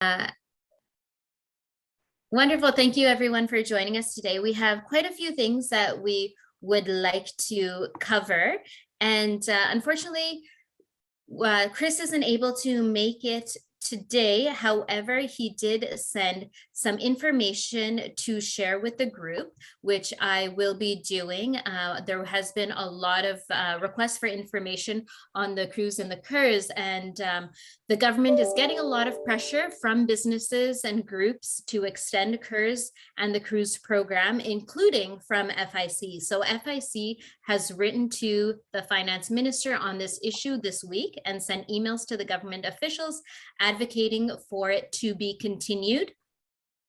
Uh, Wonderful. Thank you everyone for joining us today. We have quite a few things that we would like to cover. And unfortunately, Chris isn't able to make it today. However, he did send some information to share with the group, which I will be doing. There has been a lot of requests for information on the CEWS and the CERS, and the government is getting a lot of pressure from businesses and groups to extend CERS and the CEWS program, including from FIC. So FIC has written to the finance minister on this issue this week and sent emails to the government officials advocating for it to be continued.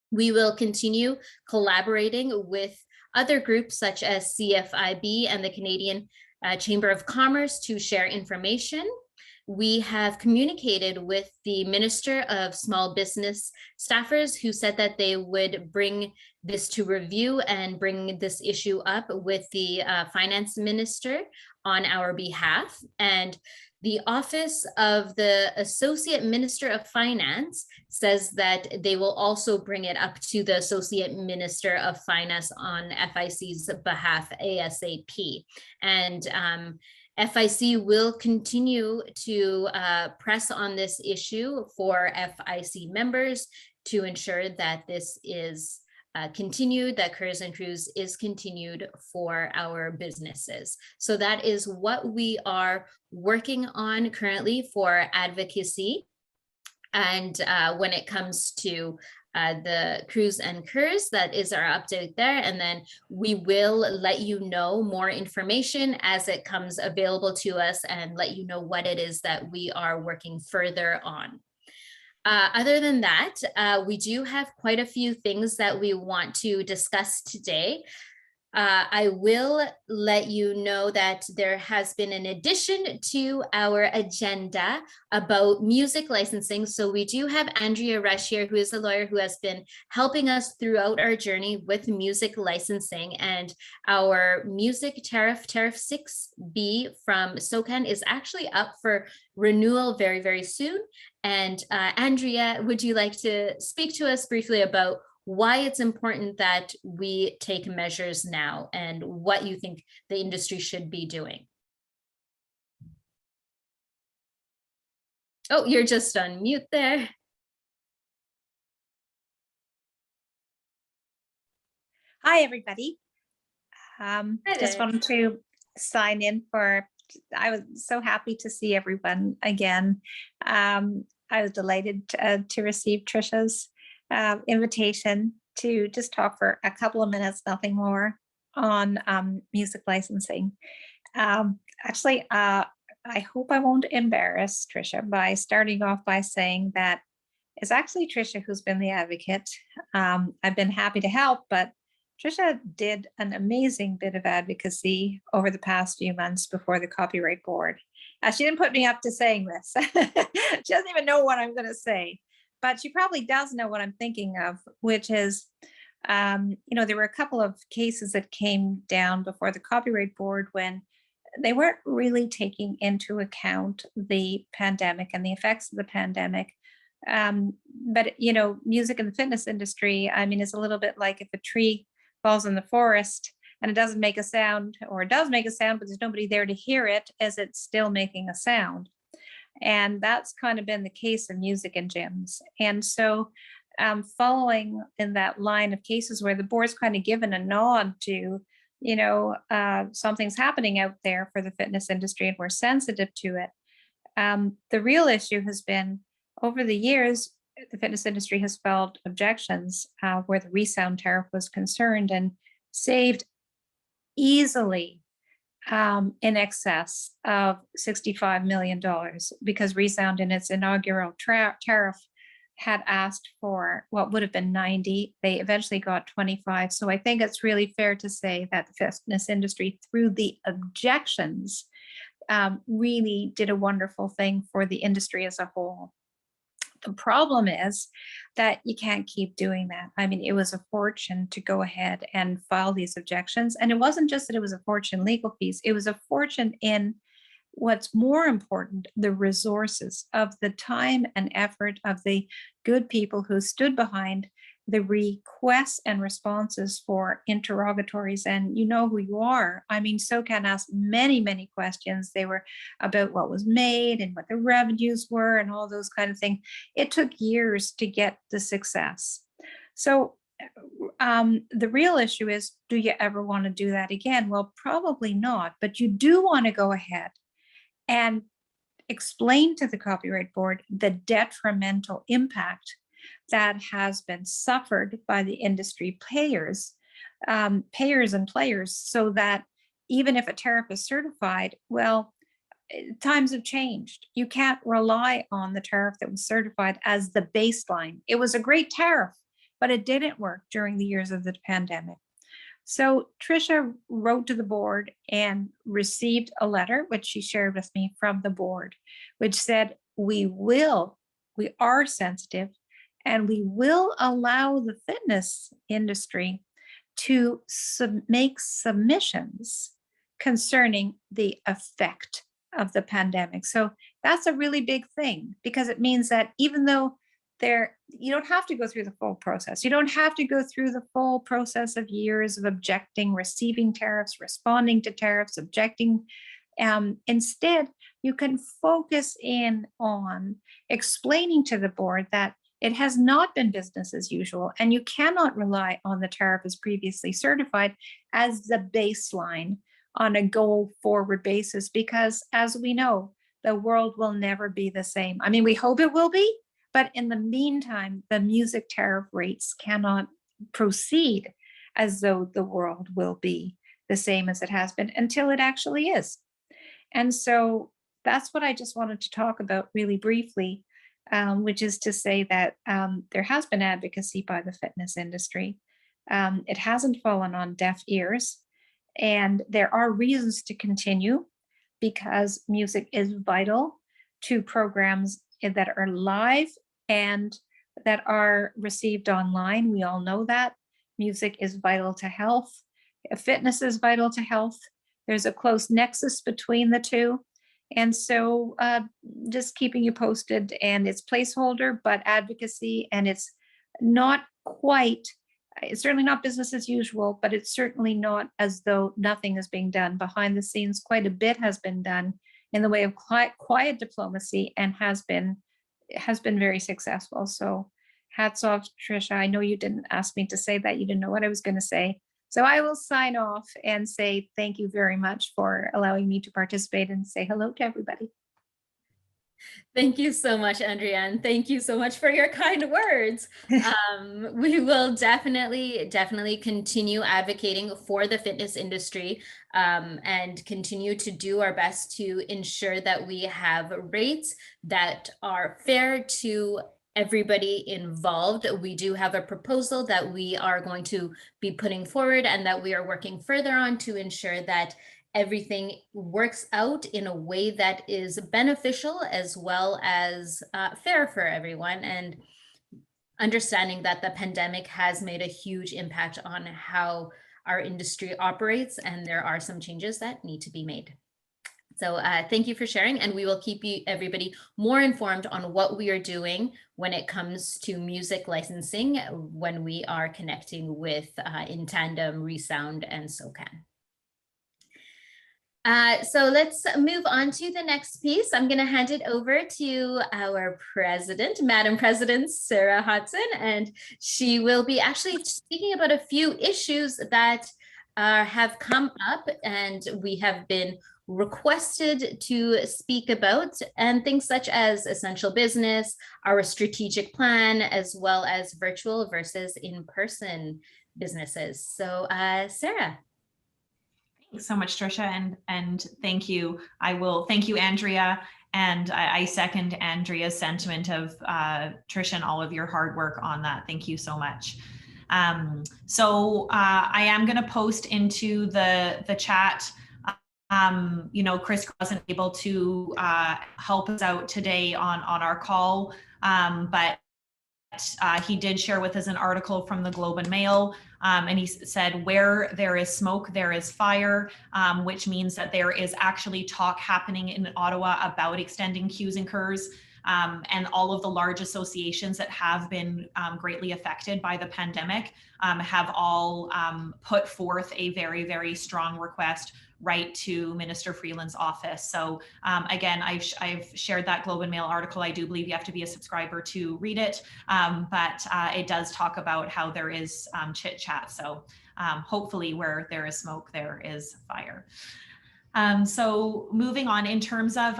We will continue collaborating with other groups such as CFIB and the Canadian Chamber of Commerce to share information. We have communicated with the Minister of Small Business staffers, who said that they would bring this to review and bring this issue up with the Finance Minister on our behalf. And the Office of the Associate Minister of Finance says that they will also bring it up to the Associate Minister of Finance on FIC's behalf ASAP. And FIC will continue to press on this issue for FIC members to ensure that this is continued, that CERS and CEWS is continued for our businesses. So that is what we are working on currently for advocacy. And when it comes to the CEWS and CERS, that is our update there. And then we will let you know more information as it comes available to us and let you know what it is that we are working further on. Other than that, we do have quite a few things that we want to discuss today. I will let you know that there has been an addition to our agenda about music licensing. So we do have Andrea Rush here, who is a lawyer who has been helping us throughout our journey with music licensing. And our music tariff 6B from SOCAN is actually up for renewal very, very soon. And Andrea, would you like to speak to us briefly about why it's important that we take measures now and what you think the industry should be doing? Oh, you're just on mute there. Hi, everybody. Just wanted to sign in for, I was so happy to see everyone again. I was delighted to receive Trisha's invitation to just talk for a couple of minutes, nothing more, on music licensing. Actually, I hope I won't embarrass Trisha by starting off by saying that it's actually Trisha who's been the advocate. I've been happy to help, but Trisha did an amazing bit of advocacy over the past few months before the Copyright Board. She didn't put me up to saying this. She doesn't even know what I'm going to say, but she probably does know what I'm thinking of, which is, there were a couple of cases that came down before the Copyright Board when they weren't really taking into account the pandemic and the effects of the pandemic. But, music and the fitness industry, is a little bit like if a tree falls in the forest and it doesn't make a sound, or it does make a sound, but there's nobody there to hear it as it's still making a sound. And that's kind of been the case in music and gyms. And so following in that line of cases where the board's kind of given a nod to, something's happening out there for the fitness industry and we're sensitive to it. The real issue has been, over the years, the fitness industry has filed objections where the resound tariff was concerned and saved easily in excess of $65 million, because resound in its inaugural tariff had asked for what would have been 90. They eventually got 25. So I think it's really fair to say that the fitness industry, through the objections, really did a wonderful thing for the industry as a whole. The problem is that you can't keep doing that. It was a fortune to go ahead and file these objections. And it wasn't just that it was a fortune legal fees, it was a fortune in what's more important, the resources of the time and effort of the good people who stood behind the requests and responses for interrogatories. And you know who you are. I mean, SOCAN asked many, many questions. They were about what was made and what the revenues were and all those kind of things. It took years to get the success. So the real issue is, do you ever want to do that again? Well, probably not, but you do want to go ahead and explain to the Copyright Board the detrimental impact that has been suffered by the industry payers and players, so that even if a tariff is certified, well, times have changed. You can't rely on the tariff that was certified as the baseline. It was a great tariff, but it didn't work during the years of the pandemic. So Trisha wrote to the board and received a letter, which she shared with me from the board, which said, we are sensitive, and we will allow the fitness industry to make submissions concerning the effect of the pandemic. So that's a really big thing, because it means that even though you don't have to go through the full process. You don't have to go through the full process of years of objecting, receiving tariffs, responding to tariffs, objecting. Instead, you can focus in on explaining to the board that it has not been business as usual, and you cannot rely on the tariff as previously certified as the baseline on a go forward basis, because as we know, the world will never be the same. I mean, we hope it will be, but in the meantime, the music tariff rates cannot proceed as though the world will be the same as it has been until it actually is. And so that's what I just wanted to talk about really briefly, which is to say that there has been advocacy by the fitness industry. It hasn't fallen on deaf ears, and there are reasons to continue, because music is vital to programs that are live and that are received online. We all know that music is vital to health. Fitness is vital to health. There's a close nexus between the two. And so just keeping you posted, and it's placeholder, but advocacy, and it's not quite, it's certainly not business as usual, but it's certainly not as though nothing is being done. Behind the scenes, quite a bit has been done in the way of quiet diplomacy, and has been very successful. So hats off, Trisha. I know you didn't ask me to say that. You didn't know what I was going to say. So I will sign off and say thank you very much for allowing me to participate, and say hello to everybody. Thank you so much, Andrea, and thank you so much for your kind words. We will definitely continue advocating for the fitness industry, and continue to do our best to ensure that we have rates that are fair to everybody involved. We do have a proposal that we are going to be putting forward, and that we are working further on to ensure that everything works out in a way that is beneficial as well as fair for everyone, and understanding that the pandemic has made a huge impact on how our industry operates, and there are some changes that need to be made. So thank you for sharing, and we will keep everybody more informed on what we are doing when it comes to music licensing, when we are connecting with In Tandem, Resound, and SOCAN. So let's move on to the next piece. I'm going to hand it over to our president, Madam President Sara Hodson, and she will be actually speaking about a few issues that have come up and we have been requested to speak about, and things such as essential business, our strategic plan, as well as virtual versus in-person businesses. So Sara. Thanks so much, Trisha, and thank you. I will thank you, Andrea, and I second Andrea's sentiment of Trisha and all of your hard work on that. Thank you so much. So I am going to post into the chat. You know, Chris wasn't able to help us out today on our call, but he did share with us an article from the Globe and Mail, and he said, where there is smoke, there is fire, which means that there is actually talk happening in Ottawa about extending CEWS and CERS. And all of the large associations that have been greatly affected by the pandemic have all put forth a very, very strong request right to Minister Freeland's office. So again, I've shared that Globe and Mail article. I do believe you have to be a subscriber to read it, but it does talk about how there is chit chat. So hopefully where there is smoke, there is fire. So moving on, in terms of,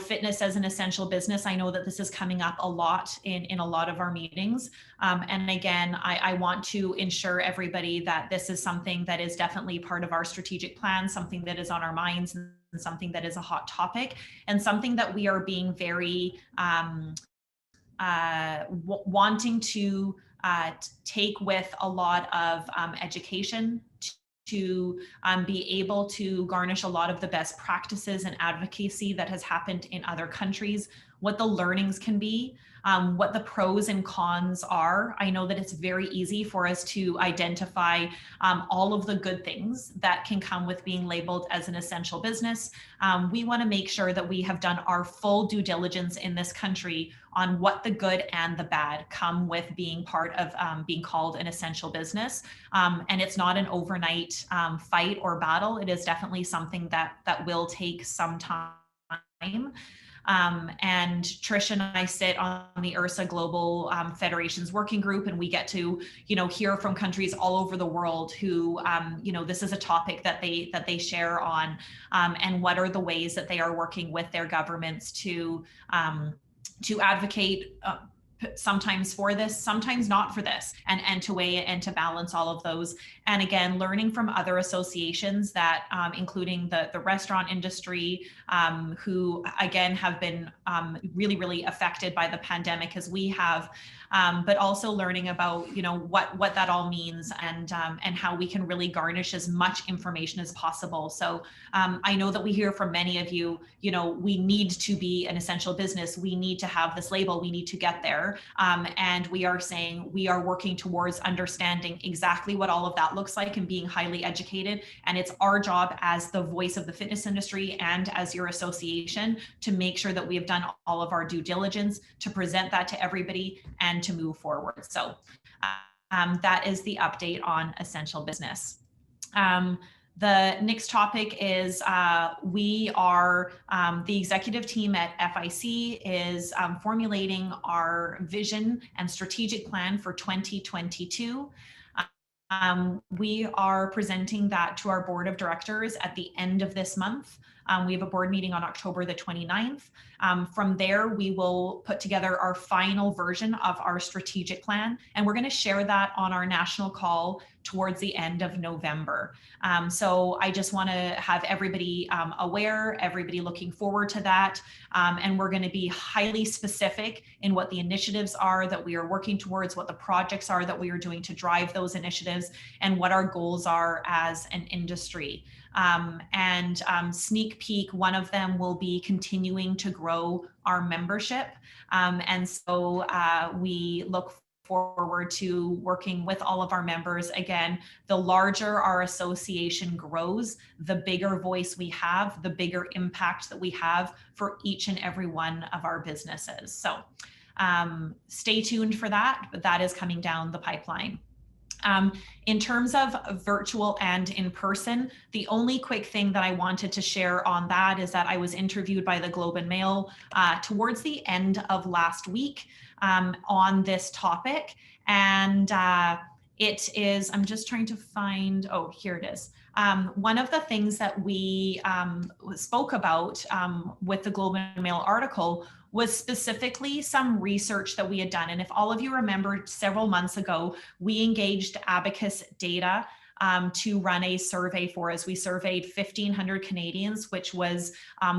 fitness as an essential business, I know that this is coming up a lot in a lot of our meetings. And again, I want to ensure everybody that this is something that is definitely part of our strategic plan, something that is on our minds, and something that is a hot topic, and something that we are being very wanting to take with a lot of education to be able to garnish a lot of the best practices and advocacy that has happened in other countries, what the learnings can be, what the pros and cons are. I know that it's very easy for us to identify all of the good things that can come with being labeled as an essential business. We want to make sure that we have done our full due diligence in this country on what the good and the bad come with being part of being called an essential business. And it's not an overnight fight or battle. It is definitely something that will take some time. And Trisha and I sit on the IHRSA Global Federations Working Group, and we get to, hear from countries all over the world who, this is a topic that they share on, and what are the ways that they are working with their governments to advocate sometimes for this, sometimes not for this, and to weigh and to balance all of those. And again, learning from other associations that, including the restaurant industry, who again have been really, really affected by the pandemic as we have, but also learning about, what that all means, and how we can really garnish as much information as possible. So I know that we hear from many of you, we need to be an essential business. We need to have this label. We need to get there. And we are saying we are working towards understanding exactly what all of that looks like and being highly educated. And it's our job as the voice of the fitness industry and as your association to make sure that we have done all of our due diligence to present that to everybody and to move forward. So that is the update on essential business. The next topic is we are, the executive team at FIC is formulating our vision and strategic plan for 2022. We are presenting that to our board of directors at the end of this month. We have a board meeting on October the 29th. From there, we will put together our final version of our strategic plan, and we're going to share that on our national call towards the end of November. So I just want to have everybody aware, everybody looking forward to that. And we're going to be highly specific in what the initiatives are that we are working towards, what the projects are that we are doing to drive those initiatives, and what our goals are as an industry. Sneak peek, one of them will be continuing to grow our membership. And so we look forward to working with all of our members. Again, the larger our association grows, the bigger voice we have, the bigger impact that we have for each and every one of our businesses. So stay tuned for that, but that is coming down the pipeline. In terms of virtual and in person, the only quick thing that I wanted to share on that is that I was interviewed by the Globe and Mail towards the end of last week on this topic. And it is, I'm just trying to find, oh, here it is. One of the things that we spoke about with the Globe and Mail article was specifically some research that we had done. And if all of you remember, several months ago, we engaged Abacus Data to run a survey for us. We surveyed 1,500 Canadians, which was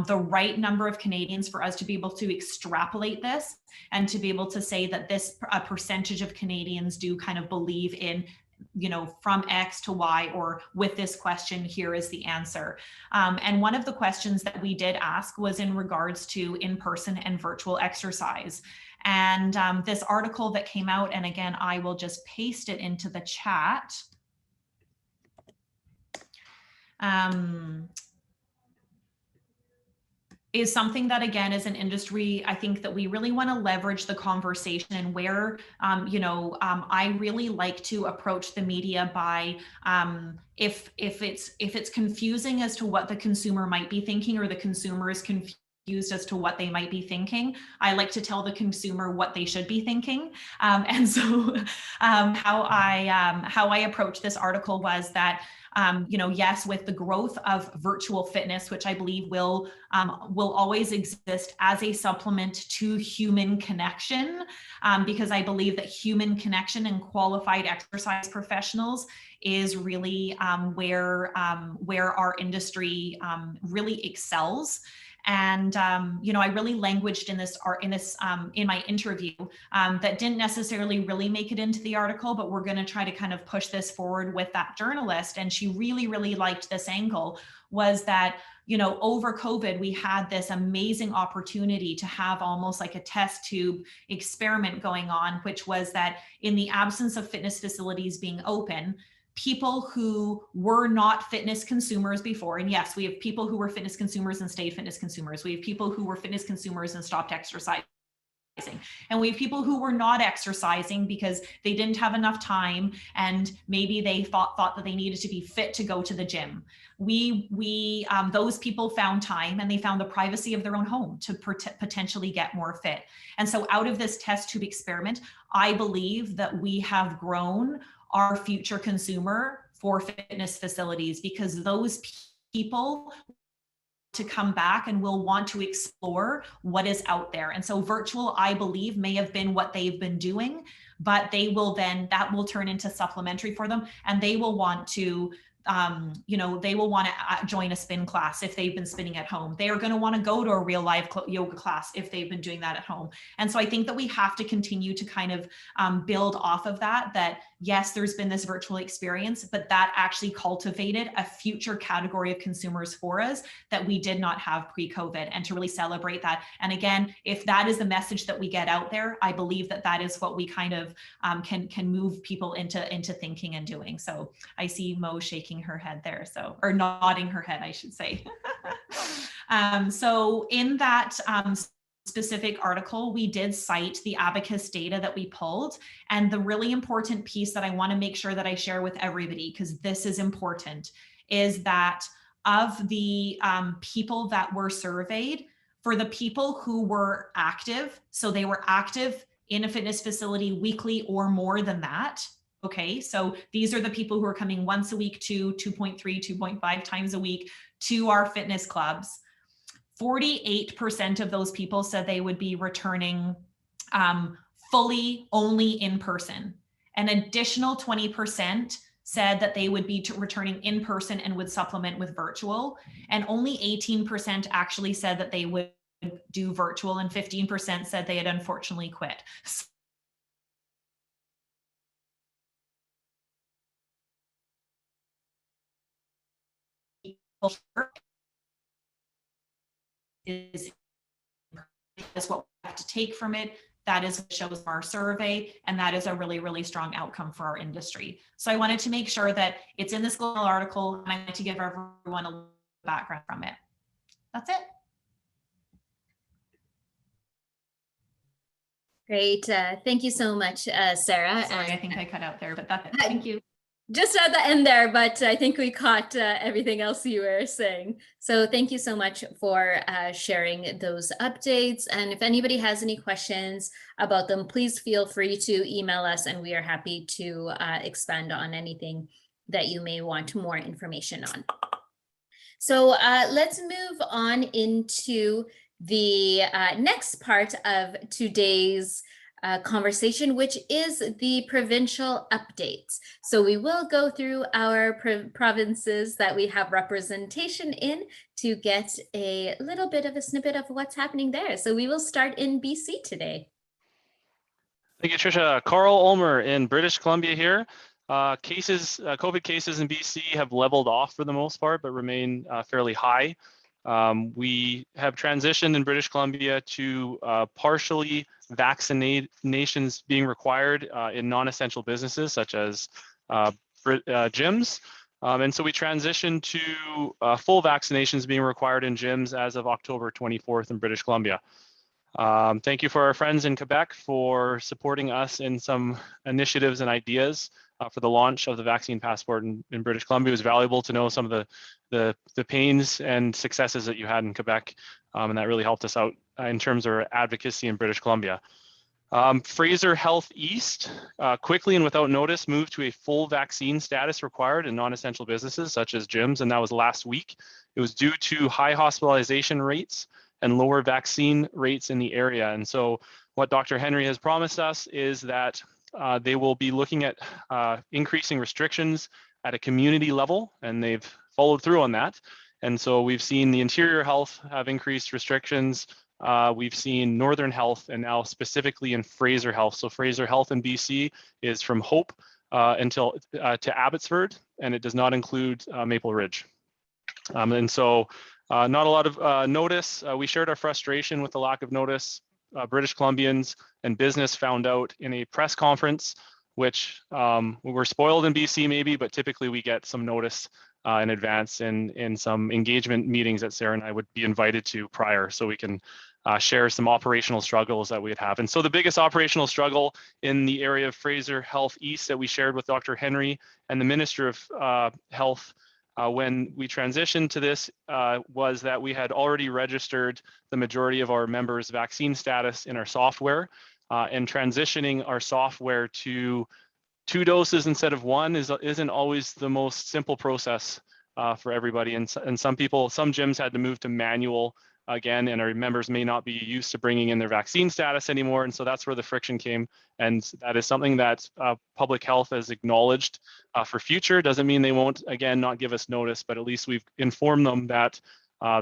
the right number of Canadians for us to be able to extrapolate this and to be able to say that this percentage of Canadians do kind of believe in from X to Y, or with this question, here is the answer. And one of the questions that we did ask was in regards to in-person and virtual exercise. And this article that came out, and again, I will just paste it into the chat. Is something that, again, as an industry, I think that we really want to leverage the conversation, and where, I really like to approach the media by, if it's confusing as to what the consumer might be thinking, or the consumer is confused as to what they might be thinking, I like to tell the consumer what they should be thinking. And so how I approach this article was that, yes, with the growth of virtual fitness, which I believe will always exist as a supplement to human connection, because I believe that human connection and qualified exercise professionals is really where our industry really excels. And I really languaged in my interview that didn't necessarily really make it into the article, but we're going to try to kind of push this forward with that journalist. And she really, really liked this angle, was that, over COVID, we had this amazing opportunity to have almost like a test tube experiment going on, which was that in the absence of fitness facilities being open, people who were not fitness consumers before, and yes, we have people who were fitness consumers and stayed fitness consumers. We have people who were fitness consumers and stopped exercising. And we have people who were not exercising because they didn't have enough time, and maybe they thought that they needed to be fit to go to the gym. Those people found time, and they found the privacy of their own home to potentially get more fit. And so out of this test tube experiment, I believe that we have grown our future consumer for fitness facilities, because those people to come back and will want to explore what is out there. And so virtual, I believe, may have been what they've been doing, but that will turn into supplementary for them, and they will want to join a spin class if they've been spinning at home. They are going to want to go to a real live yoga class if they've been doing that at home. And so I think that we have to continue to kind of build off of that yes, there's been this virtual experience, but that actually cultivated a future category of consumers for us that we did not have pre-COVID, and to really celebrate that. And again, if that is the message that we get out there, I believe that is what we kind of can move people into thinking and doing. So I see Mo shaking her head there, or nodding her head, I should say. So in that specific article, we did cite the abacus data that we pulled. And the really important piece that I want to make sure that I share with everybody, because this is important, is that of the people that were surveyed, for the people who were active, so they were active in a fitness facility weekly or more than that. Okay, so these are the people who are coming once a week to 2.3, 2.5 times a week to our fitness clubs. 48% of those people said they would be returning fully only in person. An additional 20% said that they would be returning in person and would supplement with virtual. And only 18% actually said that they would do virtual, and 15% said they had unfortunately quit. Is what we have to take from it. That is what shows our survey, and that is a really, really strong outcome for our industry. So I wanted to make sure that it's in this global article, and I wanted to give everyone a little background from it. That's it. Great. Thank you so much, Sara. Sorry, I think I cut out there, but that's it. Thank you. Just at the end there, but I think we caught everything else you were saying. So thank you so much for sharing those updates. And if anybody has any questions about them, please feel free to email us, and we are happy to expand on anything that you may want more information on. So let's move on into the next part of today's conversation, which is the provincial updates. So we will go through our provinces that we have representation in to get a little bit of a snippet of what's happening there. So we will start in BC today. Thank you, Trisha. Carl Ulmer in British Columbia here. COVID cases in BC have leveled off for the most part, but remain fairly high. We have transitioned in British Columbia to partially vaccinations being required in non-essential businesses such as gyms. And so we transitioned to full vaccinations being required in gyms as of October 24th in British Columbia. Thank you for our friends in Quebec for supporting us in some initiatives and ideas for the launch of the vaccine passport in British Columbia. It was valuable to know some of the pains and successes that you had in Quebec, and that really helped us out in terms of our advocacy in British Columbia. Fraser Health East quickly and without notice moved to a full vaccine status required in non-essential businesses such as gyms, and that was last week. It was due to high hospitalization rates and lower vaccine rates in the area. And so what Dr. Henry has promised us is that they will be looking at increasing restrictions at a community level, and they've followed through on that. And so we've seen the Interior Health have increased restrictions. We've seen Northern Health, and now specifically in Fraser Health. So Fraser Health in BC is from Hope to Abbotsford, and it does not include Maple Ridge. And so not a lot of notice. We shared our frustration with the lack of notice. British Columbians and business found out in a press conference, which we were spoiled in BC maybe, but typically we get some notice in advance in some engagement meetings that Sara and I would be invited to prior, so we can share some operational struggles that we'd have. And so the biggest operational struggle in the area of Fraser Health East that we shared with Dr. Henry and the Minister of Health when we transitioned to this was that we had already registered the majority of our members' vaccine status in our software, and transitioning our software to 2 doses instead of 1 isn't always the most simple process for everybody. And some gyms had to move to manual again, and our members may not be used to bringing in their vaccine status anymore. And so that's where the friction came. And that is something that public health has acknowledged for future. Doesn't mean they won't, again, not give us notice, but at least we've informed them that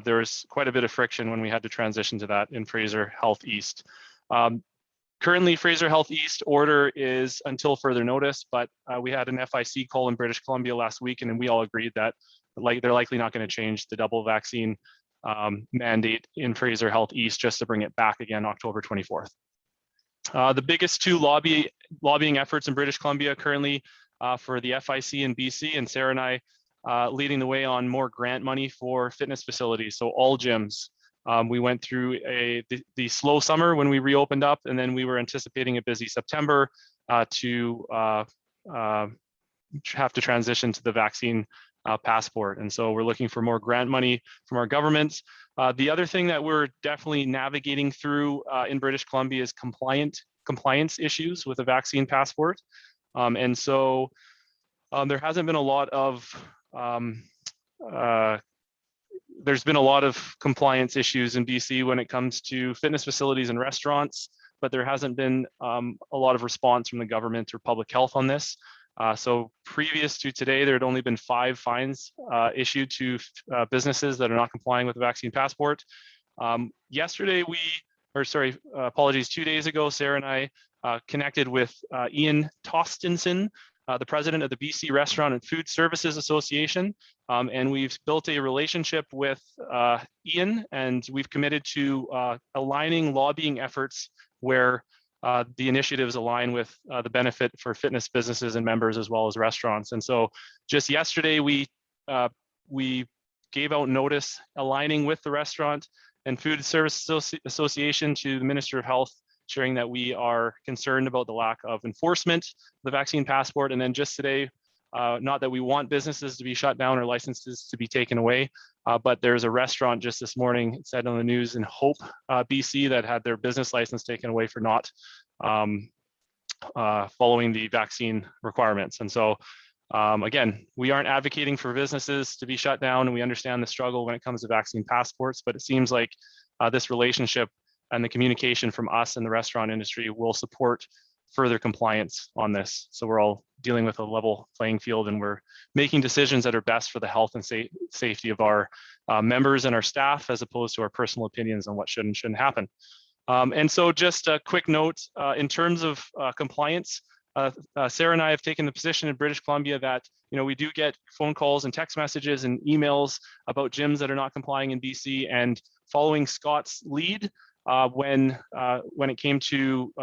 there's quite a bit of friction when we had to transition to that in Fraser Health East. Currently, Fraser Health East order is until further notice, but we had an FIC call in British Columbia last week, and we all agreed that they're likely not going to change the double vaccine mandate in Fraser Health East just to bring it back again October 24th. The biggest 2 lobbying efforts in British Columbia currently for the FIC in BC, and Sara and I leading the way on more grant money for fitness facilities, so all gyms. We went through the slow summer when we reopened up, and then we were anticipating a busy September to have to transition to the vaccine passport. And so we're looking for more grant money from our government. The other thing that we're definitely navigating through in British Columbia is compliance issues with a vaccine passport. And so there hasn't been a lot of there's been a lot of compliance issues in BC when it comes to fitness facilities and restaurants, but there hasn't been a lot of response from the government or public health on this. So previous to today, there had only been 5 fines issued to businesses that are not complying with the vaccine passport. Yesterday, 2 days ago, Sara and I connected with Ian Tostinson, the president of the BC Restaurant and Food Services Association. And we've built a relationship with Ian, and we've committed to aligning lobbying efforts where the initiatives align with the benefit for fitness businesses and members as well as restaurants. And so just yesterday, we gave out notice aligning with the Restaurant and Food Service Association to the Minister of Health, sharing that we are concerned about the lack of enforcement of the vaccine passport. And then just today, not that we want businesses to be shut down or licenses to be taken away, but there's a restaurant just this morning, it said on the news in Hope, BC, that had their business license taken away for not following the vaccine requirements. And so again, we aren't advocating for businesses to be shut down, and we understand the struggle when it comes to vaccine passports, but it seems like this relationship and the communication from us and the restaurant industry will support further compliance on this. So we're all dealing with a level playing field, and we're making decisions that are best for the health and safety of our members and our staff, as opposed to our personal opinions on what should and shouldn't happen. And so just a quick note, in terms of compliance, Sara and I have taken the position in British Columbia that, we do get phone calls and text messages and emails about gyms that are not complying in BC, and following Scott's lead, when it came to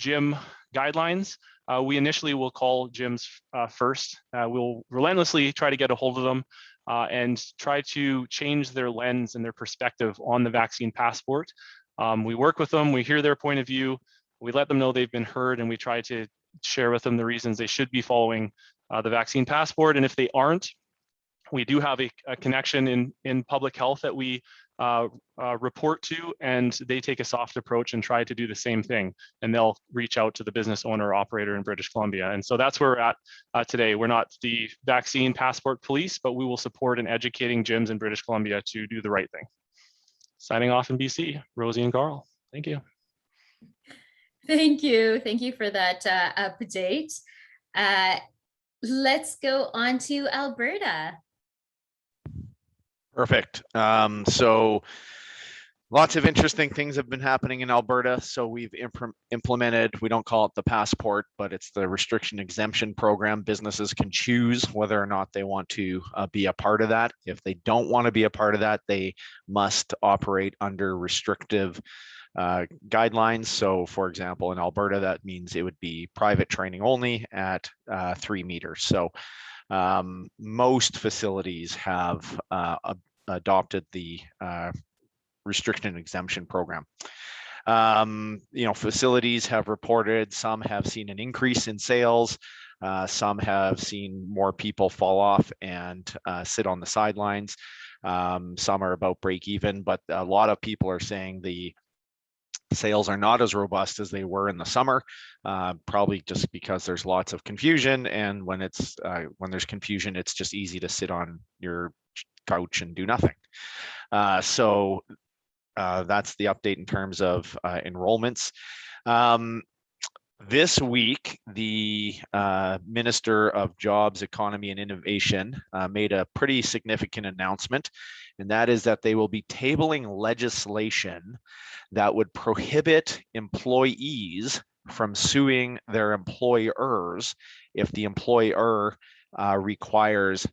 gym guidelines, we initially will call gyms first. We'll relentlessly try to get a hold of them and try to change their lens and their perspective on the vaccine passport. We work with them, we hear their point of view, we let them know they've been heard, and we try to share with them the reasons they should be following the vaccine passport. And if they aren't, we do have a connection in public health that we report to, and they take a soft approach and try to do the same thing. And they'll reach out to the business owner or operator in British Columbia. And so that's where we're at today. We're not the vaccine passport police, but we will support in educating gyms in British Columbia to do the right thing. Signing off in BC, Rosie and Carl. Thank you. Thank you. Thank you for that update. Let's go on to Alberta. Perfect. So lots of interesting things have been happening in Alberta. So we've implemented, we don't call it the passport, but it's the restriction exemption program. Businesses can choose whether or not they want to be a part of that. If they don't want to be a part of that, they must operate under restrictive guidelines. So for example, in Alberta, that means it would be private training only at 3 meters. So most facilities have adopted the restriction exemption program. Facilities have reported, some have seen an increase in sales, some have seen more people fall off and sit on the sidelines. Some are about break even, but a lot of people are saying the sales are not as robust as they were in the summer, probably just because there's lots of confusion, and when there's confusion, it's just easy to sit on your couch and do nothing. So that's the update in terms of enrollments. This week, the Minister of Jobs, Economy and Innovation made a pretty significant announcement, and that is that they will be tabling legislation that would prohibit employees from suing their employers if the employer requires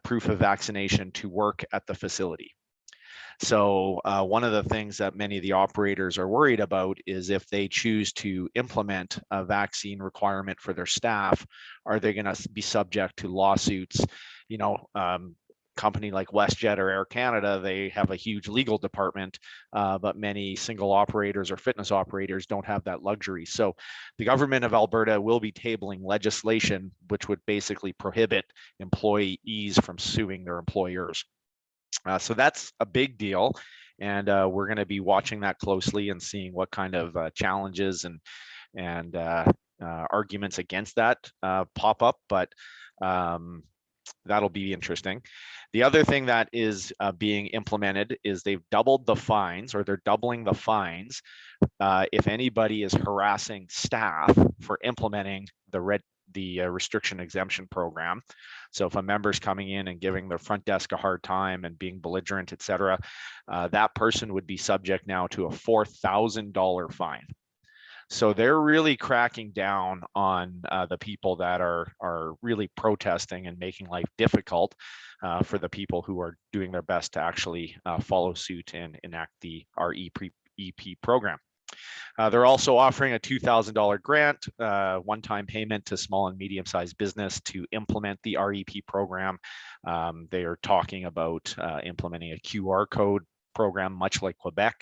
proof of vaccination to work at the facility. So one of the things that many of the operators are worried about is if they choose to implement a vaccine requirement for their staff, are they going to be subject to lawsuits? Company like WestJet or Air Canada, they have a huge legal department, but many single operators or fitness operators don't have that luxury. So the government of Alberta will be tabling legislation which would basically prohibit employees from suing their employers. So that's a big deal, and we're going to be watching that closely and seeing what kind of challenges and arguments against that pop up, but that'll be interesting. The other thing that is being implemented is they've doubled the fines, or they're doubling the fines if anybody is harassing staff for implementing the restriction exemption program. So if a member's coming in and giving their front desk a hard time and being belligerent, etc., that person would be subject now to a $4,000 fine. So they're really cracking down on the people that are really protesting and making life difficult for the people who are doing their best to actually follow suit and enact the REP program. They're also offering a $2,000 grant, one-time payment to small and medium-sized business to implement the REP program. They are talking about implementing a QR code program, much like Quebec,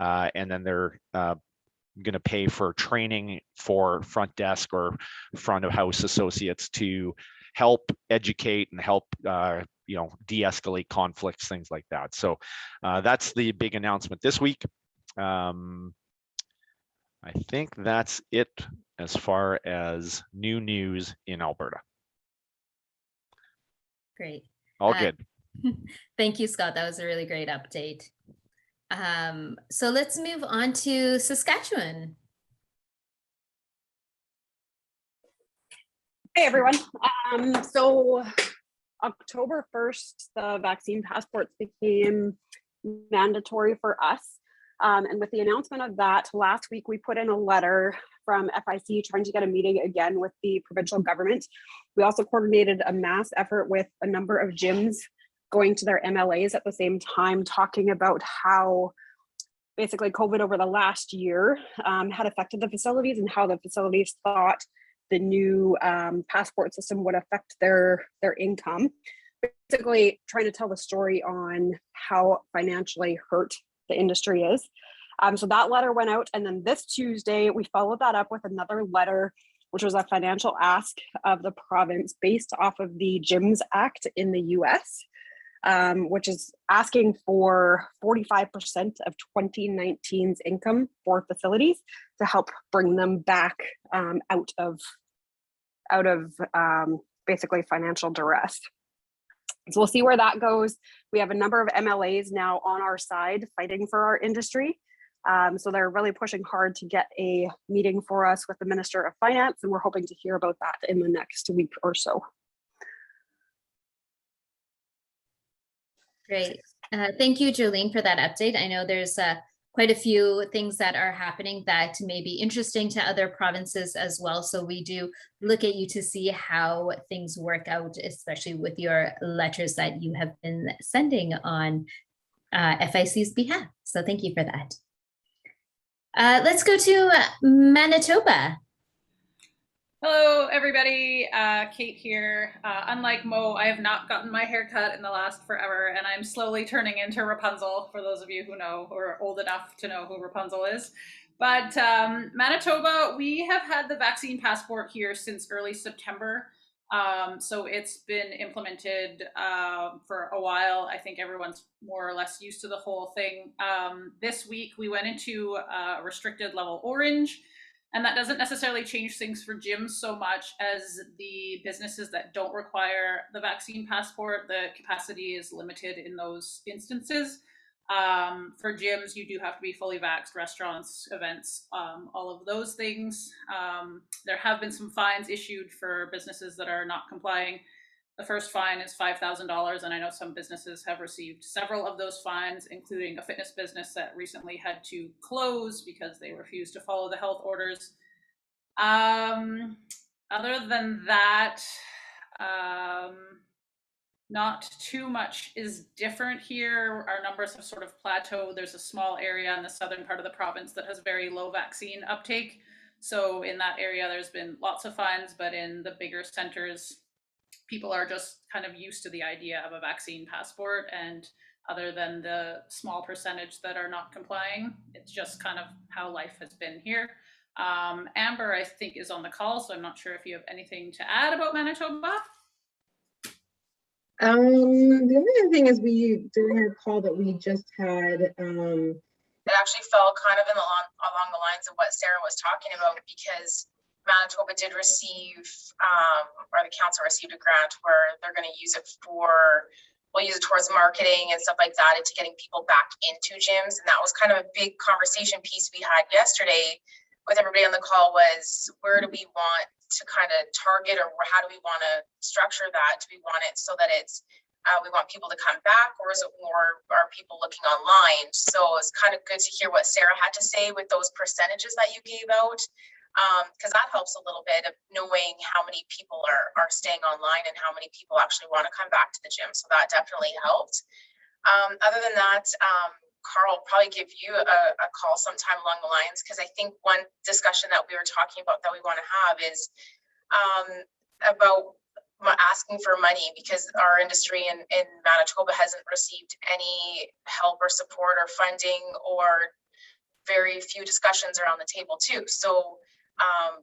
and then they're going to pay for training for front desk or front of house associates to help educate and help de-escalate conflicts, things like that. So that's the big announcement this week. I think that's it as far as new news in Alberta. Great. All good. Thank you, Scott. That was a really great update. So let's move on to Saskatchewan. Hey everyone. So October 1st, the vaccine passports became mandatory for us. And with the announcement of that, last week we put in a letter from FIC trying to get a meeting again with the provincial government. We also coordinated a mass effort with a number of gyms going to their MLAs at the same time, talking about how basically COVID over the last year had affected the facilities and how the facilities thought the new passport system would affect their income. Basically trying to tell the story on how financially hurt the industry is. So that letter went out, and then this Tuesday we followed that up with another letter, which was a financial ask of the province based off of the GYMS Act in the US, which is asking for 45% of 2019's income for facilities to help bring them back out of basically financial duress. So we'll see where that goes. We have a number of MLAs now on our side fighting for our industry. So they're really pushing hard to get a meeting for us with the Minister of Finance, and we're hoping to hear about that in the next week or so. Great. Thank you, Jolene, for that update. I know there's quite a few things that are happening that may be interesting to other provinces as well. So we do look at you to see how things work out, especially with your letters that you have been sending on FIC's behalf. So thank you for that. Let's go to Manitoba. Hello, everybody. Kate here. Unlike Mo, I have not gotten my hair cut in the last forever, and I'm slowly turning into Rapunzel, for those of you who know or are old enough to know who Rapunzel is. But Manitoba, we have had the vaccine passport here since early September. So it's been implemented for a while. I think everyone's more or less used to the whole thing. This week, we went into restricted level orange. And that doesn't necessarily change things for gyms so much as the businesses that don't require the vaccine passport. The capacity is limited in those instances. For gyms, you do have to be fully vaxxed, restaurants, events, all of those things. There have been some fines issued for businesses that are not complying. The first fine is $5,000, and I know some businesses have received several of those fines, including a fitness business that recently had to close because they refused to follow the health orders. Other than that, not too much is different here. Our numbers have sort of plateaued. There's a small area in the southern part of the province that has very low vaccine uptake. So in that area, there's been lots of fines, but in the bigger centers, people are just kind of used to the idea of a vaccine passport, and other than the small percentage that are not complying, it's just kind of how life has been here. Amber, I think, is on the call, so I'm not sure if you have anything to add about Manitoba. The only other thing is during our call that we just had, it actually fell kind of along the lines of what Sara was talking about, because Manitoba did receive, or the council received a grant where they're going to use it we'll use it towards marketing and stuff like that, into getting people back into gyms. And that was kind of a big conversation piece we had yesterday with everybody on the call, was where do we want to kind of target, or how do we want to structure that? Do we want it so that it's, we want people to come back, or is it more, are people looking online? So it's kind of good to hear what Sara had to say with those percentages that you gave out. Because that helps a little bit of knowing how many people are staying online and how many people actually want to come back to the gym. So that definitely helped. Other than that, Carl will probably give you a call sometime along the lines, because I think one discussion that we were talking about that we want to have is about asking for money, because our industry in Manitoba hasn't received any help or support or funding, or very few discussions around the table too. So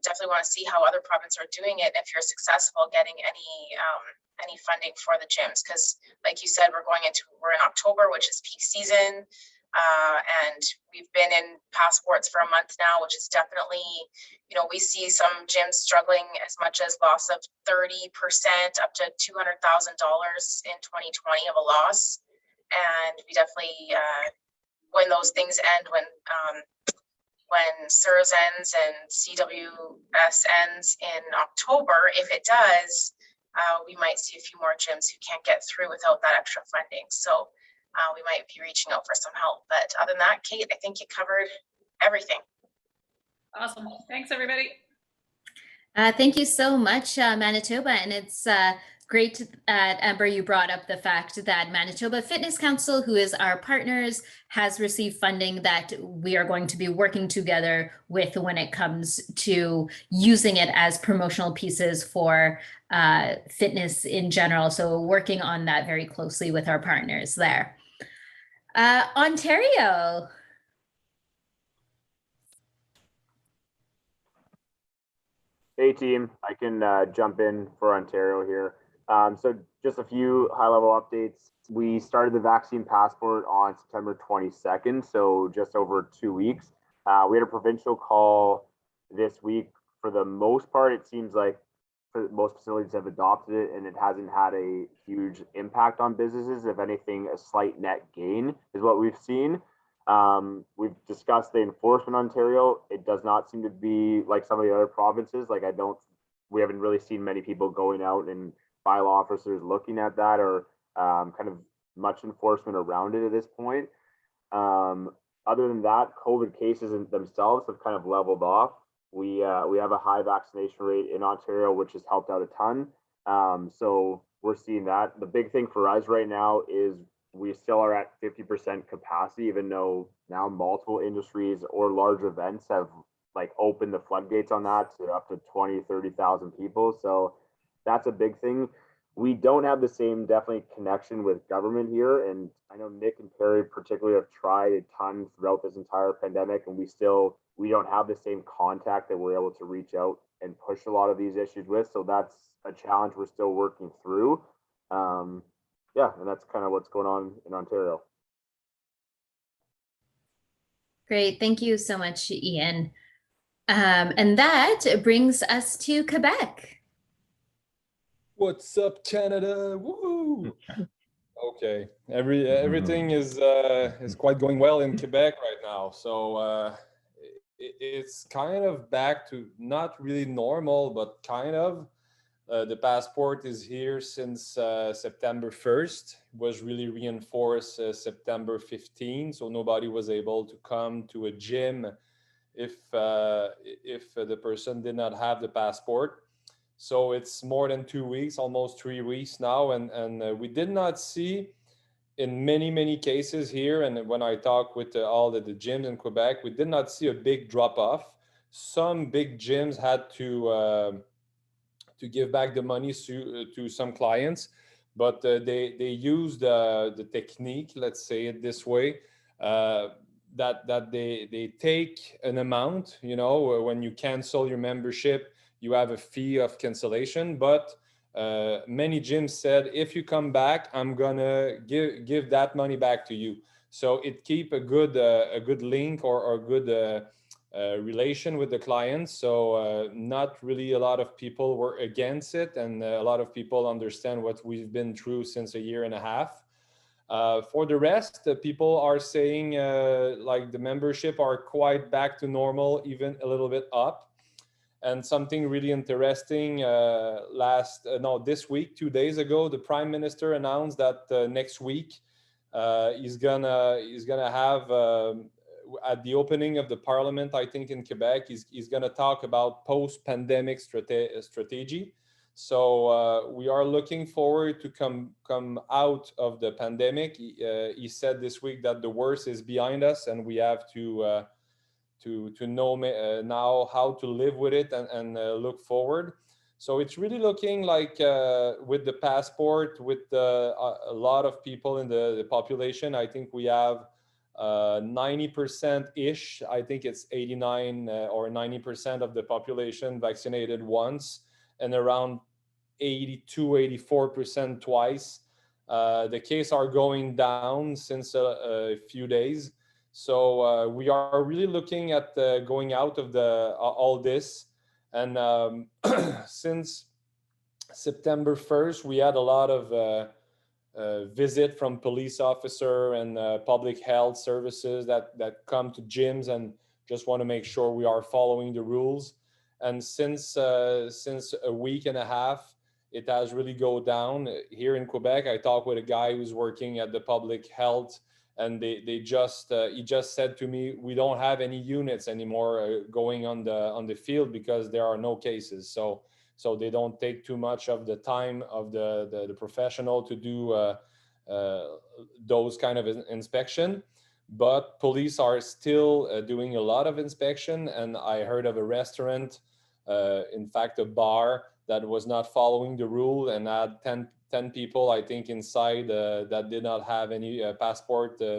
definitely want to see how other provinces are doing it, if you're successful getting any funding for the gyms, because like you said, we're in October, which is peak season, and we've been in passports for a month now, which is definitely, we see some gyms struggling as much as loss of 30% up to $200,000 in 2020 of a loss. And we definitely, when those things end, when CERS ends and CEWS ends in October, if it does, we might see a few more gyms who can't get through without that extra funding. So we might be reaching out for some help. But other than that, Kate, I think you covered everything. Awesome. Thanks, everybody. Thank you so much, Manitoba. And it's great, Amber, you brought up the fact that Manitoba Fitness Council, who is our partners, has received funding that we are going to be working together with when it comes to using it as promotional pieces for fitness in general. So working on that very closely with our partners there. Ontario. Hey team, I can jump in for Ontario here. So just a few high-level updates. We started the vaccine passport on September 22nd, so just over 2 weeks. We had a provincial call this week. For the most part, it seems like most facilities have adopted it and it hasn't had a huge impact on businesses. If anything, a slight net gain is what we've seen. We've discussed the enforcement in Ontario. It does not seem to be like some of the other provinces. Like we haven't really seen many people going out and bylaw officers looking at that or kind of much enforcement around it at this point. Other than that, COVID cases themselves have kind of leveled off. We have a high vaccination rate in Ontario, which has helped out a ton. So we're seeing that. The big thing for us right now is we still are at 50% capacity, even though now multiple industries or large events have like opened the floodgates on that to up to 20, 30,000 people. So that's a big thing. We don't have the same definitely connection with government here. And I know Nick and Perry particularly have tried a ton throughout this entire pandemic, and we don't have the same contact that we're able to reach out and push a lot of these issues with. So that's a challenge we're still working through. Yeah, and that's kind of what's going on in Ontario. Great. Thank you so much, Ian. And that brings us to Quebec. What's up, Canada? Woo! Okay, everything is quite going well in Quebec right now. So it's kind of back to not really normal, but kind of. The passport is here since September 1st. It was really reinforced September 15th, so nobody was able to come to a gym if the person did not have the passport. So it's more than 2 weeks, almost 3 weeks now, and we did not see in many cases here. And when I talk with all the gyms in Quebec, we did not see a big drop off. Some big gyms had to give back the money to some clients, but they used the technique, let's say it this way, that they take an amount, when you cancel your membership, you have a fee of cancellation, but many gyms said, if you come back, I'm gonna give that money back to you. So it keep a good link or a good relation with the clients. So not really a lot of people were against it, and a lot of people understand what we've been through since a year and a half. For the rest, people are saying like the membership are quite back to normal, even a little bit up. And something really interesting, this week, 2 days ago, the Prime Minister announced that next week he's gonna have at the opening of the Parliament, I think in Quebec, he's gonna talk about post-pandemic strategy. So we are looking forward to come out of the pandemic. He said this week that the worst is behind us, and we have to know now how to live with it and look forward. So it's really looking like with the passport, with a lot of people in the population, I think we have 90%-ish. I think it's 89 or 90% of the population vaccinated once, and around 82-84% twice. The cases are going down since a few days. So we are really looking at going out of all this. And since September 1st, we had a lot of visit from police officer and public health services that come to gyms and just want to make sure we are following the rules. And since a week and a half, it has really go down. Here in Quebec, I talked with a guy who's working at the public health, and he just said to me, we don't have any units anymore going on the field because there are no cases. So they don't take too much of the time of the professional to do those kind of inspection. But police are still doing a lot of inspection. And I heard of a restaurant, in fact, a bar that was not following the rule and had 10 people, I think, inside that did not have any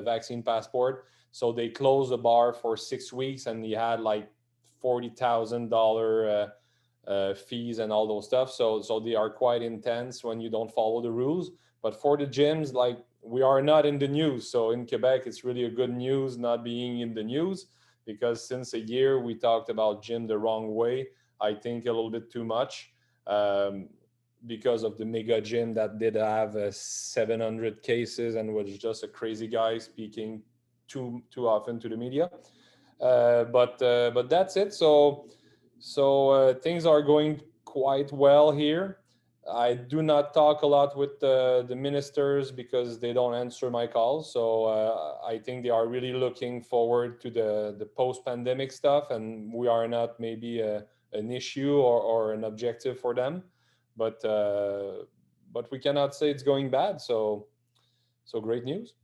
vaccine passport. So they closed the bar for 6 weeks, and he had like $40,000 fees and all those stuff. So they are quite intense when you don't follow the rules. But for the gyms, like, we are not in the news. So in Quebec, it's really a good news not being in the news, because since a year we talked about gym the wrong way, I think a little bit too much, because of the mega gym that did have 700 cases and was just a crazy guy speaking too often to the media. But that's it. So things are going quite well here. I do not talk a lot with the ministers because they don't answer my calls. So I think they are really looking forward to the post-pandemic stuff, and we are not maybe an issue or an objective for them. But we cannot say it's going bad. So great news.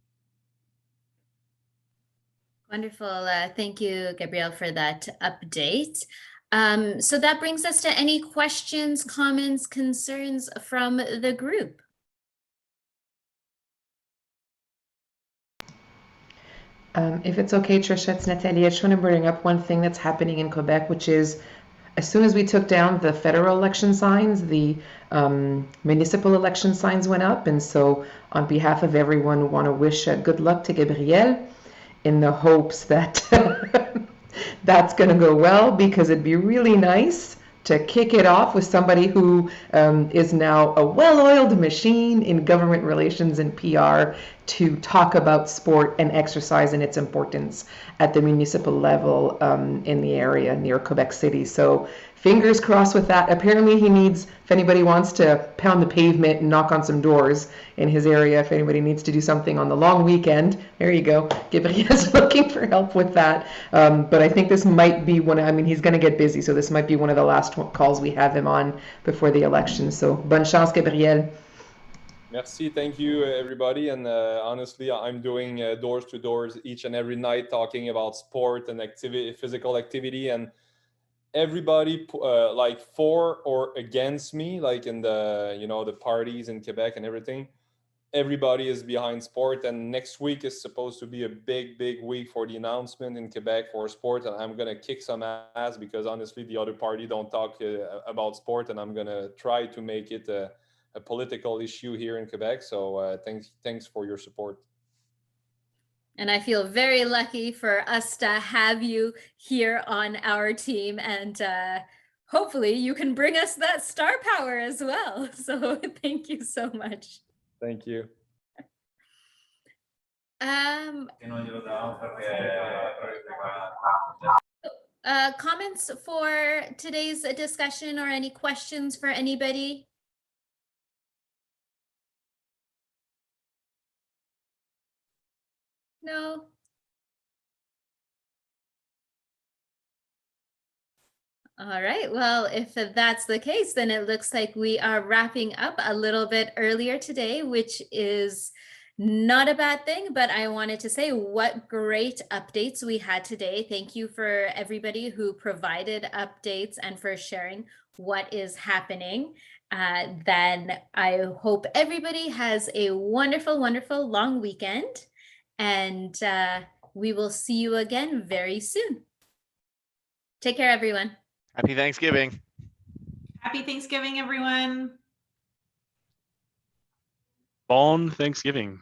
Wonderful. Thank you, Gabriel, for that update. So that brings us to any questions, comments, concerns from the group. If it's okay, Trisha, it's Natalie. I just want to bring up one thing that's happening in Quebec, which is, as soon as we took down the federal election signs, the municipal election signs went up. And so on behalf of everyone, we want to wish good luck to Gabriel, in the hopes that that's going to go well, because it'd be really nice to kick it off with somebody who is now a well-oiled machine in government relations and PR to talk about sport and exercise and its importance at the municipal level in the area near Quebec City. So fingers crossed with that. Apparently he needs, if anybody wants to pound the pavement and knock on some doors in his area, if anybody needs to do something on the long weekend, there you go. Gabriel's looking for help with that. But I think this might be he's going to get busy. So this might be one of the last calls we have him on before the election. So bonne chance, Gabriel. Merci, thank you, everybody. And honestly, I'm doing doors to doors each and every night, talking about sport and activity, physical activity, and everybody like for or against me, like in the parties in Quebec and everything. Everybody is behind sport, and next week is supposed to be a big week for the announcement in Quebec for sport, and I'm gonna kick some ass, because honestly the other party don't talk about sport, and I'm gonna try to make it a political issue here in Quebec. So thanks for your support. And I feel very lucky for us to have you here on our team, and hopefully you can bring us that star power as well. So thank you so much. Thank you. Comments for today's discussion, or any questions for anybody? No. All right, well, if that's the case, then it looks like we are wrapping up a little bit earlier today, which is not a bad thing, but I wanted to say what great updates we had today. Thank you for everybody who provided updates and for sharing what is happening. Then I hope everybody has a wonderful, wonderful long weekend, and we will see you again very soon. Take care, everyone. Happy Thanksgiving. Happy Thanksgiving, everyone. Bon Thanksgiving.